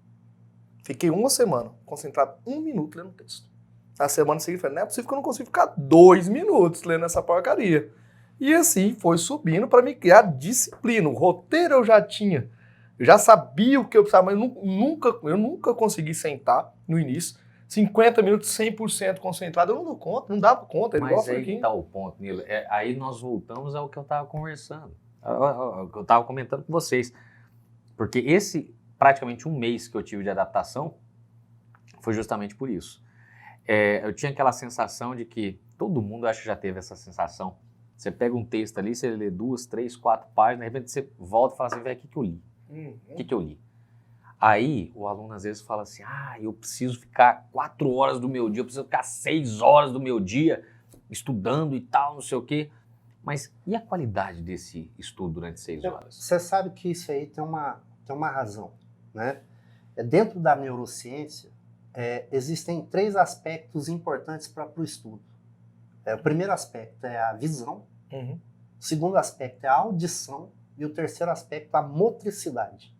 Fiquei 1 semana concentrado 1 minuto lendo um texto. Na semana seguinte, falei, não é possível que eu não consiga ficar 2 minutos lendo essa porcaria. E assim foi subindo para me criar disciplina. O roteiro eu já tinha. Eu já sabia o que eu precisava, mas eu nunca consegui sentar no início. 50 minutos 100% concentrado, eu não dou conta, não dava conta. Mas aí que tá o ponto, Nilo. Aí nós voltamos ao que eu estava conversando. Que eu estava comentando com vocês. Porque esse, praticamente 1 mês que eu tive de adaptação, foi justamente por isso. Eu tinha aquela sensação de que, todo mundo acho que já teve essa sensação. Você pega um texto ali, você lê 2, 3, 4 páginas, de repente você volta e fala assim, velho, o que eu li? O que eu li? Aí o aluno às vezes fala assim, eu preciso ficar 4 horas do meu dia, eu preciso ficar 6 horas do meu dia estudando e tal, não sei o quê. Mas e a qualidade desse estudo durante 6 horas? Você sabe que isso aí tem uma razão, né? Dentro da neurociência, existem 3 aspectos importantes para o estudo. O primeiro aspecto é a visão, o segundo aspecto é a audição e o terceiro aspecto é a motricidade.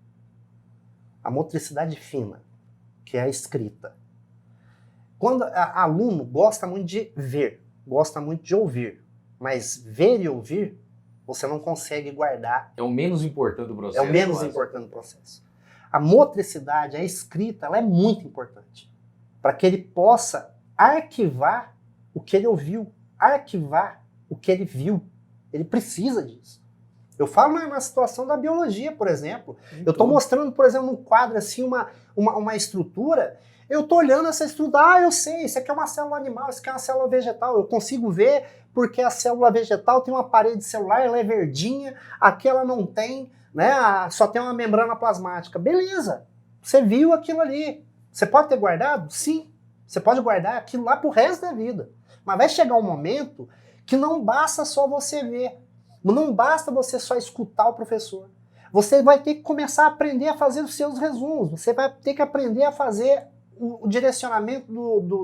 A motricidade fina, que é a escrita. Quando aluno gosta muito de ver, gosta muito de ouvir, mas ver e ouvir, você não consegue guardar. É o menos importante do processo. É o menos importante do processo. A motricidade, a escrita, ela é muito importante. Para que ele possa arquivar o que ele ouviu, arquivar o que ele viu. Ele precisa disso. Eu falo na situação da biologia, por exemplo. Eu estou mostrando, por exemplo, no quadro assim, uma estrutura. Eu estou olhando essa estrutura, eu sei, isso aqui é uma célula animal, isso aqui é uma célula vegetal. Eu consigo ver porque a célula vegetal tem uma parede celular, ela é verdinha, aqui ela não tem, né? Só tem uma membrana plasmática. Beleza, você viu aquilo ali. Você pode ter guardado? Sim. Você pode guardar aquilo lá pro resto da vida. Mas vai chegar um momento que não basta só você ver. Não basta você só escutar o professor. Você vai ter que começar a aprender a fazer os seus resumos. Você vai ter que aprender a fazer o direcionamento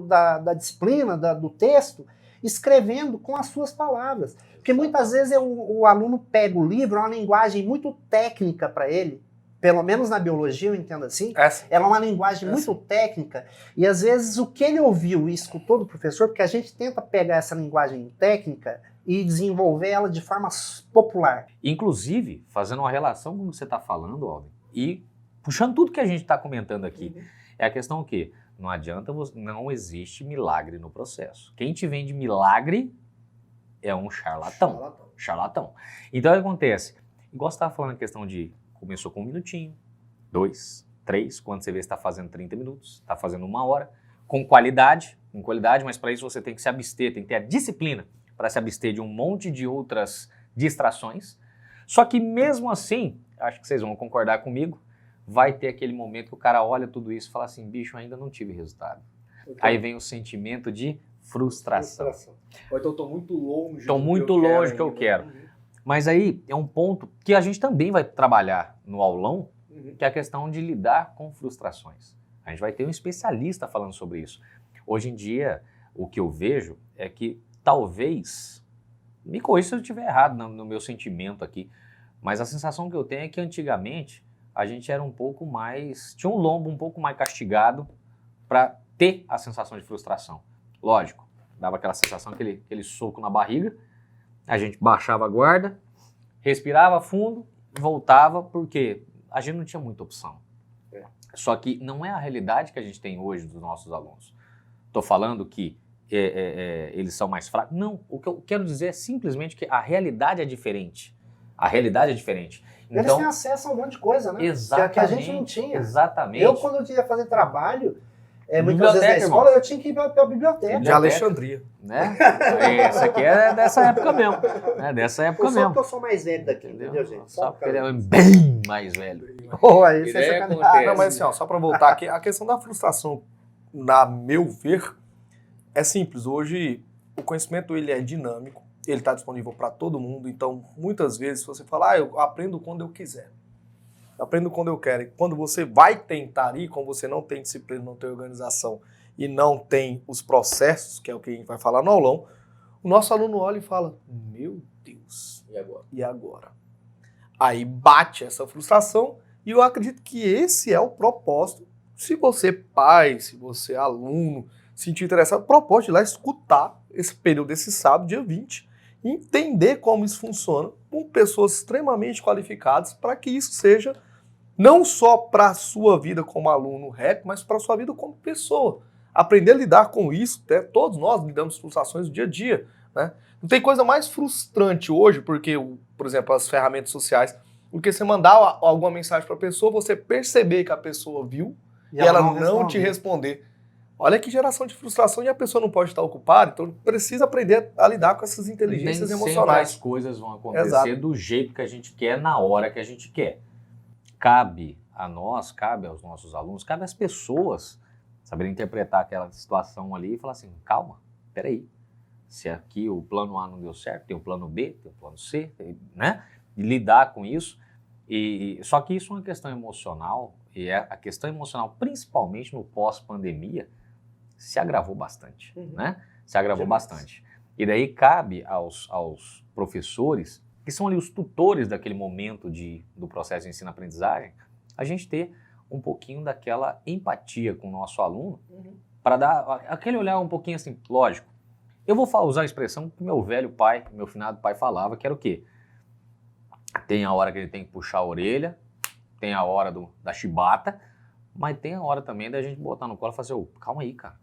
da disciplina, do texto, escrevendo com as suas palavras. Porque muitas vezes o aluno pega o livro, é uma linguagem muito técnica para ele, pelo menos na biologia eu entendo assim, ela é uma linguagem muito técnica, e às vezes o que ele ouviu e escutou do professor, porque a gente tenta pegar essa linguagem técnica e desenvolver ela de forma popular. Inclusive, fazendo uma relação com o que você está falando, Alvin, e puxando tudo que a gente está comentando aqui, é a questão o quê? Não adianta, não existe milagre no processo. Quem te vende milagre é um charlatão. Então, o que acontece? Igual você estava falando a questão de começou com 1 minutinho, 2, 3, quando você vê você está fazendo 30 minutos, está fazendo 1 hora, com qualidade, mas para isso você tem que se abster, tem que ter a disciplina para se abster de um monte de outras distrações. Só que mesmo assim, acho que vocês vão concordar comigo, vai ter aquele momento que o cara olha tudo isso e fala assim, bicho, ainda não tive resultado. Aí vem o sentimento de frustração. Ou então estou muito longe do que eu quero. Mas aí é um ponto que a gente também vai trabalhar no aulão, que é a questão de lidar com frustrações. A gente vai ter um especialista falando sobre isso. Hoje em dia, o que eu vejo é que talvez, me corrija se eu estiver errado no meu sentimento aqui, mas a sensação que eu tenho é que antigamente a gente era um pouco mais, tinha um lombo um pouco mais castigado para ter a sensação de frustração. Lógico, dava aquela sensação, aquele soco na barriga, a gente baixava a guarda, respirava fundo, voltava, porque a gente não tinha muita opção. Só que não é a realidade que a gente tem hoje dos nossos alunos. Estou falando que eles são mais fracos. Não, o que eu quero dizer é simplesmente que a realidade é diferente. Eles têm acesso a um monte de coisa, né? Exatamente. Que a gente não tinha. Exatamente. Eu, quando eu ia fazer trabalho, muitas vezes na escola, eu tinha que ir para a biblioteca. De Alexandria. Né? Esse aqui é dessa época mesmo. Só porque eu sou mais velho daqui, entendeu, gente? Só porque ele é bem mais velho. Isso é sacanagem. Não, mas assim, ó, só para voltar aqui, a questão da frustração, na meu ver, é simples. Hoje, o conhecimento ele é dinâmico, ele está disponível para todo mundo, então, muitas vezes, você fala, eu aprendo quando eu quiser. Aprendo quando eu quero. E quando você vai tentar ir, como você não tem disciplina, não tem organização e não tem os processos, que é o que a gente vai falar no aulão, o nosso aluno olha e fala, meu Deus, e agora? Aí bate essa frustração e eu acredito que esse é o propósito. Se você pai, se você aluno, se sentir interessado, o propósito de ir lá escutar esse período desse sábado, dia 20, e entender como isso funciona com pessoas extremamente qualificadas para que isso seja não só para a sua vida como aluno REP, mas para a sua vida como pessoa. Aprender a lidar com isso, né? Todos nós lidamos com frustrações do dia a dia. Né? Não tem coisa mais frustrante hoje, porque, por exemplo, as ferramentas sociais, do que você mandar alguma mensagem para a pessoa, você perceber que a pessoa viu e ela não te responder. Olha que geração de frustração e a pessoa não pode estar ocupada, então precisa aprender a lidar com essas inteligências emocionais. As coisas vão acontecer do jeito que a gente quer, na hora que a gente quer. Cabe a nós, cabe aos nossos alunos, cabe às pessoas saberem interpretar aquela situação ali e falar assim, calma, peraí, se aqui o plano A não deu certo, tem o plano B, tem o plano C, né? E lidar com isso. Só que isso é uma questão emocional, e a questão emocional, principalmente no pós-pandemia, se agravou bastante, né? Se agravou bastante. E daí cabe aos professores, que são ali os tutores daquele momento do processo de ensino-aprendizagem, a gente ter um pouquinho daquela empatia com o nosso aluno, para dar aquele olhar um pouquinho assim, lógico. Eu vou usar a expressão que meu velho pai, meu finado pai falava, que era o quê? Tem a hora que ele tem que puxar a orelha, tem a hora da chibata, mas tem a hora também da gente botar no colo e falar assim, calma aí, cara,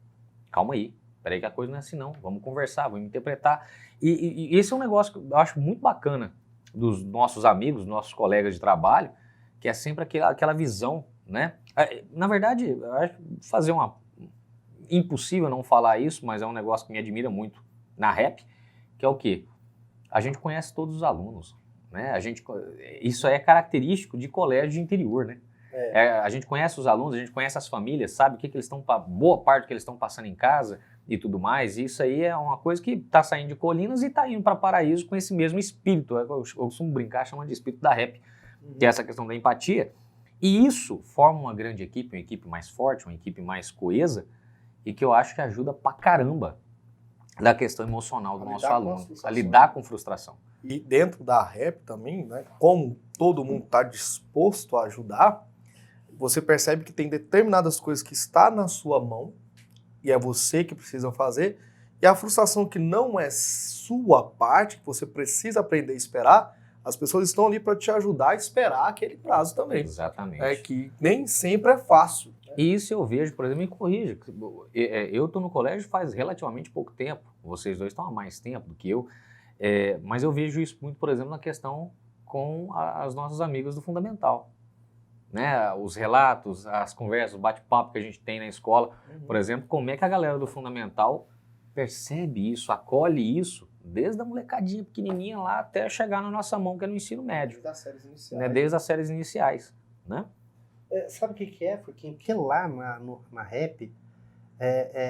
calma aí, peraí que a coisa não é assim não, vamos conversar, vamos interpretar. E esse é um negócio que eu acho muito bacana dos nossos amigos, dos nossos colegas de trabalho, que é sempre aquela visão, né? Na verdade, eu acho fazer impossível não falar isso, mas é um negócio que me admira muito na REP, que é o quê? A gente conhece todos os alunos, né? Isso é característico de colégio de interior, né? A gente conhece os alunos, a gente conhece as famílias, sabe o que eles estão, boa parte do que eles estão passando em casa e tudo mais. E isso aí é uma coisa que está saindo de Colinas e está indo para Paraíso com esse mesmo espírito. Eu costumo brincar, chamando de espírito da REP, que é essa questão da empatia. E isso forma uma grande equipe, uma equipe mais forte, uma equipe mais coesa, e que eu acho que ajuda pra caramba da questão emocional do nosso aluno, a lidar com frustração. E dentro da REP também, né, como todo mundo está disposto a ajudar, você percebe que tem determinadas coisas que está na sua mão e é você que precisa fazer, e a frustração que não é sua parte, que você precisa aprender a esperar, as pessoas estão ali para te ajudar a esperar aquele prazo também. Exatamente. É que nem sempre é fácil. E isso eu vejo, por exemplo, me corrija, eu estou no colégio faz relativamente pouco tempo, vocês dois estão há mais tempo do que eu, Mas eu vejo isso muito, por exemplo, na questão com as nossas amigas do Fundamental. Né? Os relatos, as conversas, o bate-papo que a gente tem na escola, por exemplo, como é que a galera do Fundamental percebe isso, acolhe isso, desde a molecadinha pequenininha lá até chegar na nossa mão, que é no ensino médio. Das séries iniciais. Né? Desde as séries iniciais. Né? Sabe o que é? Porque lá na REP,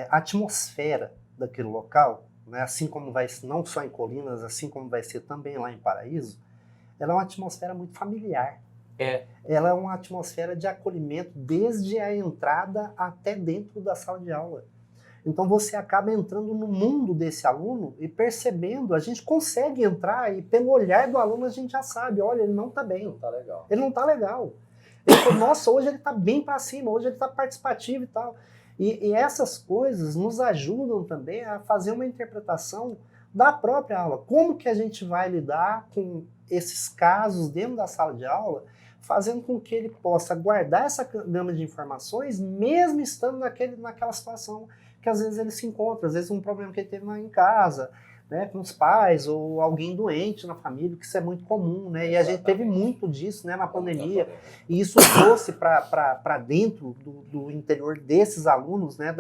a atmosfera daquele local, né, assim como vai ser, não só em Colinas, assim como vai ser também lá em Paraíso, ela é uma atmosfera muito familiar. Ela é uma atmosfera de acolhimento desde a entrada até dentro da sala de aula. Então você acaba entrando no mundo desse aluno e percebendo, a gente consegue entrar e pelo olhar do aluno a gente já sabe, olha, ele não está bem. Não tá legal. Ele não está legal. Ele falou, nossa, hoje ele está bem para cima, hoje ele está participativo e tal. E essas coisas nos ajudam também a fazer uma interpretação da própria aula. Como que a gente vai lidar com esses casos dentro da sala de aula, fazendo com que ele possa guardar essa gama de informações, mesmo estando naquela situação que às vezes ele se encontra, às vezes um problema que ele teve em casa, né, com os pais, ou alguém doente na família, que isso é muito comum, né? E a gente teve muito disso, né, na pandemia, e isso trouxe para dentro do interior desses alunos, né,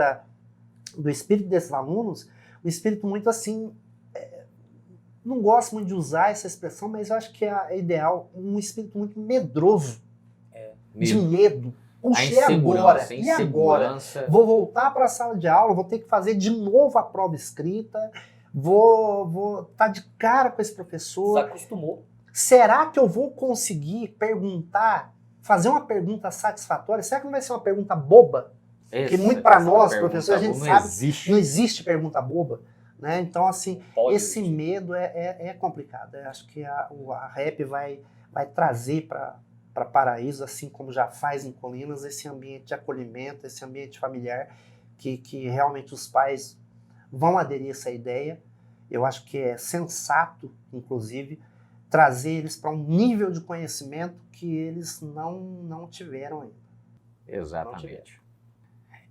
do espírito desses alunos, um espírito muito assim, não gosto muito de usar essa expressão, mas eu acho que é ideal, um espírito muito medroso, de medo. Puxa, e agora? Vou voltar para a sala de aula, vou ter que fazer de novo a prova escrita, vou estar de cara com esse professor. Se acostumou. Será que eu vou conseguir perguntar, fazer uma pergunta satisfatória? Será que não vai ser uma pergunta boba? Porque muito para nós, professor, a gente sabe que não existe pergunta boba. Né? Então, assim, esse medo é complicado. Eu acho que a REP vai trazer para Paraíso, assim como já faz em Colinas, esse ambiente de acolhimento, esse ambiente familiar, que realmente os pais vão aderir a essa ideia. Eu acho que é sensato, inclusive, trazer eles para um nível de conhecimento que eles não tiveram ainda. Exatamente.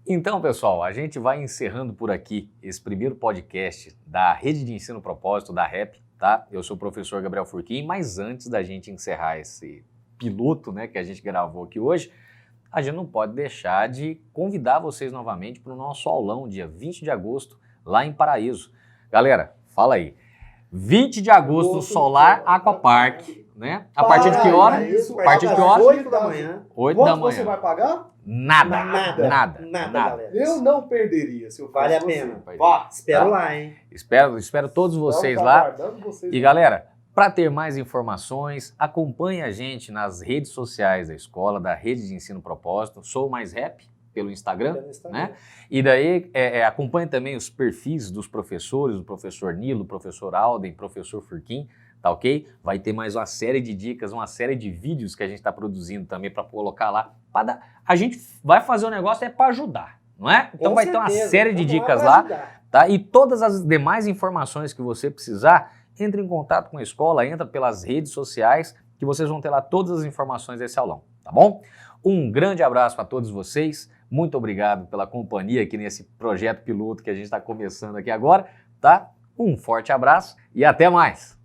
Então, pessoal, a gente vai encerrando por aqui esse primeiro podcast da Rede de Ensino Propósito, da REP, tá? Eu sou o professor Gabriel Furquim, mas antes da gente encerrar esse piloto, né, que a gente gravou aqui hoje, a gente não pode deixar de convidar vocês novamente para o nosso aulão, dia 20 de agosto, lá em Paraíso. Galera, fala aí. 20 de agosto, no Solar Aquapark, né? A partir de que hora? A partir de que hora? 8 da manhã. 8 da Quanto manhã. você vai pagar? Nada. Galera. Eu não perderia, se eu fosse Vale a você. pena. Vá. Espero lá, hein? Espero todos vocês Estamos lá. aguardando vocês E lá. galera, para ter mais informações, acompanhe a gente nas redes sociais da escola, da Rede de Ensino Propósito. Sou mais rap pelo Instagram, né? E daí acompanhe também os perfis dos professores, do professor Nilo, professor Alden, professor Furquim, tá ok? Vai ter mais uma série de dicas, uma série de vídeos que a gente está produzindo também para colocar lá. A gente vai fazer o negócio para ajudar, não é? Então vai ter uma série de dicas lá, tá? E todas as demais informações que você precisar, entre em contato com a escola, entra pelas redes sociais, que vocês vão ter lá todas as informações desse aulão, tá bom? Um grande abraço para todos vocês, muito obrigado pela companhia aqui nesse projeto piloto que a gente está começando aqui agora, tá? Um forte abraço e até mais!